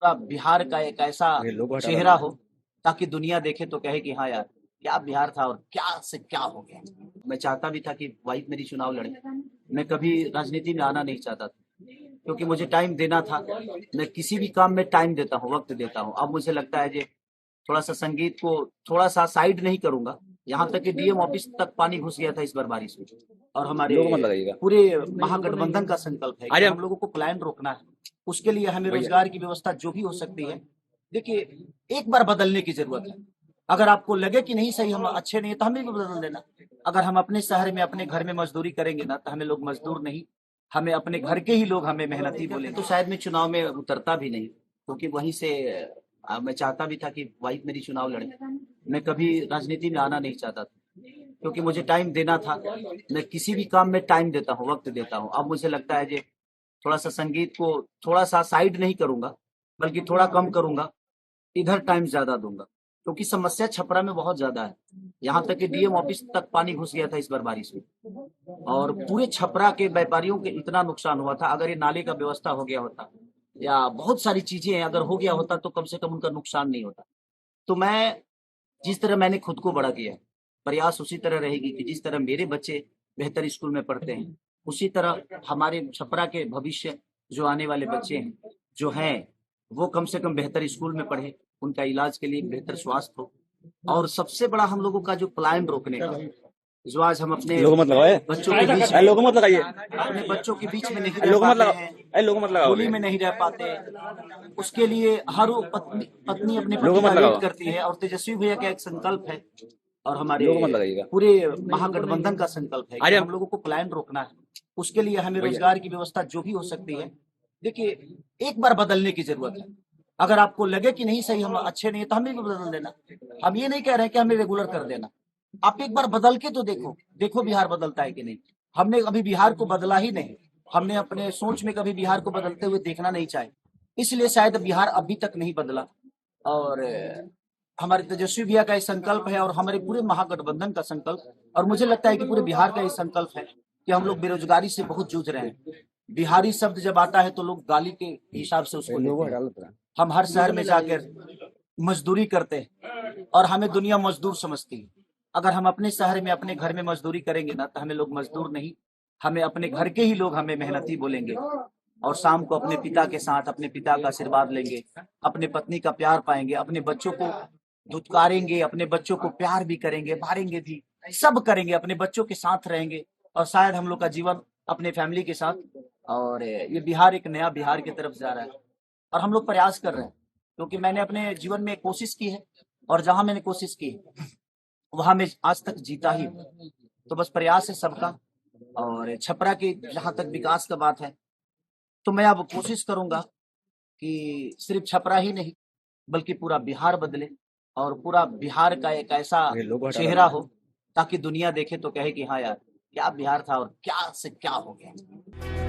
पूरा बिहार का एक ऐसा ये लोगो हटा चेहरा देना। हो ताकि दुनिया देखे तो कहे कि हाँ यार, क्या बिहार था और क्या से क्या हो गया। मैं चाहता भी था कि वाइफ मेरी चुनाव लड़े। मैं कभी राजनीति में आना नहीं चाहता था क्योंकि मुझे टाइम देना था। मैं किसी भी काम में टाइम देता हूँ, वक्त देता हूँ। अब मुझे लगता है कि थोड़ा सा संगीत को थोड़ा सा साइड नहीं करूंगा। यहाँ तक कि डीएम ऑफिस तक पानी घुस गया था इस बार बारिश में। और हमारे लोगो मत लगाइएगा पूरे महागठबंधन का संकल्प है आ कि जाए हम लोगों को प्लान रोकना है। उसके लिए हमें भैया। रोजगार की व्यवस्था जो भी हो सकती है। देखिए, एक बार बदलने की जरूरत है। अगर आपको लगे कि नहीं सही, हम अच्छे नहीं है, तो हमें भी बदल देना। अगर हम अपने शहर में अपने घर में मजदूरी करेंगे ना, तो हमें लोग मजदूर नहीं, हमें अपने घर के ही लोग हमें मेहनती बोले। तो शायद मैं चुनाव में उतरता भी नहीं क्योंकि वहीं से मैं चाहता भी था कि वाइफ मेरी चुनाव लड़े। मैं कभी राजनीति में आना नहीं चाहता था क्योंकि मुझे टाइम देना था। मैं किसी भी काम में टाइम देता हूँ, वक्त देता हूँ। अब मुझे लगता है कि थोड़ा सा संगीत को थोड़ा सा साइड नहीं करूंगा, बल्कि थोड़ा कम करूंगा। इधर टाइम ज्यादा दूंगा क्योंकि समस्या छपरा में बहुत ज्यादा है। यहाँ तक कि डीएम ऑफिस तक पानी घुस गया था इस बार बारिश में। और पूरे छपरा के व्यापारियों के इतना नुकसान हुआ था। अगर ये नाले का व्यवस्था हो गया होता या बहुत सारी चीजें अगर हो गया होता तो कम से कम उनका नुकसान नहीं होता। तो मैं जिस तरह मैंने खुद को बड़ा किया, प्रयास उसी तरह रहेगी कि जिस तरह मेरे बच्चे बेहतर स्कूल में पढ़ते हैं, उसी तरह हमारे छपरा के भविष्य जो आने वाले बच्चे हैं जो हैं, वो कम से कम बेहतर स्कूल में पढ़े, उनका इलाज के लिए बेहतर स्वास्थ्य हो। और सबसे बड़ा हम लोगों का जो प्लान रोकने का, जो आज हम अपने लोगो मत लगाओ बच्चों के बीच अरे में लोगो मत लगाइए अपने बच्चों के बीच में नहीं रह लोगो मत पाते लगाओ हैं, अरे लोगो मत लगाओ होली में नहीं रह पाते। उसके लिए हर वो पत्नी पत्नी अपने लोगो पति का मत वेट लगाओ करती है। और तेजस्वी भैया का एक संकल्प है और हमारे लोगो मत लगाइएगा पूरे महागठबंधन का संकल्प है आ कि जाए हम लोगों को प्लान रोकना है। उसके लिए हमें भैया। रोजगार की व्यवस्था जो भी हो सकती है। देखिए, एक बार बदलने की जरूरत है। अगर आपको लगे कि नहीं सही, हम अच्छे नहीं है, तो हमें भी बदल देना। हम ये नहीं कह रहे हैं कि हमें रेगुलर कर देना। आप एक बार बदल के तो देखो, देखो बिहार बदलता है कि नहीं। हमने अभी बिहार को बदला ही नहीं। हमने अपने सोच में कभी बिहार को बदलते हुए देखना नहीं चाहे, इसलिए शायद बिहार अभी तक नहीं बदला। और हमारे तेजस्वी भैया का ये संकल्प है और हमारे पूरे महागठबंधन का संकल्प। और मुझे लगता है कि पूरे बिहार का ये संकल्प है कि हम लोग बेरोजगारी से बहुत जूझ रहे हैं। बिहारी शब्द जब आता है तो लोग गाली के हिसाब से उसको लोगो लेते हटा हैं। देना। हम हर शहर में जाकर मजदूरी करते हैं और हमें दुनिया मजदूर समझती है। अगर हम अपने शहर में अपने घर में मजदूरी करेंगे ना, तो हमें लोग मजदूर नहीं, हमें अपने घर के ही लोग हमें मेहनती बोलेंगे। और शाम को अपने पिता के साथ अपने पिता का आशीर्वाद लेंगे, अपने पत्नी का प्यार पाएंगे, अपने बच्चों को धुतकारेंगे, अपने बच्चों को प्यार भी करेंगे, मारेंगे भी, सब करेंगे, अपने बच्चों के साथ रहेंगे। और शायद हम लोग का जीवन अपने फैमिली के साथ। और ये बिहार एक नया बिहार की तरफ जा रहा है और हम लोग प्रयास कर रहे हैं क्योंकि मैंने अपने जीवन में कोशिश की है। और जहां मैंने कोशिश की वहां मैं आज तक जीता ही हूं। तो बस प्रयास है सबका। और छपरा की जहां तक विकास का बात है, तो मैं अब कोशिश करूंगा कि सिर्फ छपरा ही नहीं बल्कि पूरा बिहार बदले और पूरा बिहार का एक ऐसा ये लोगो हटा चेहरा देना। हो ताकि दुनिया देखे तो कहे कि हाँ यार, क्या बिहार था और क्या से क्या हो गया।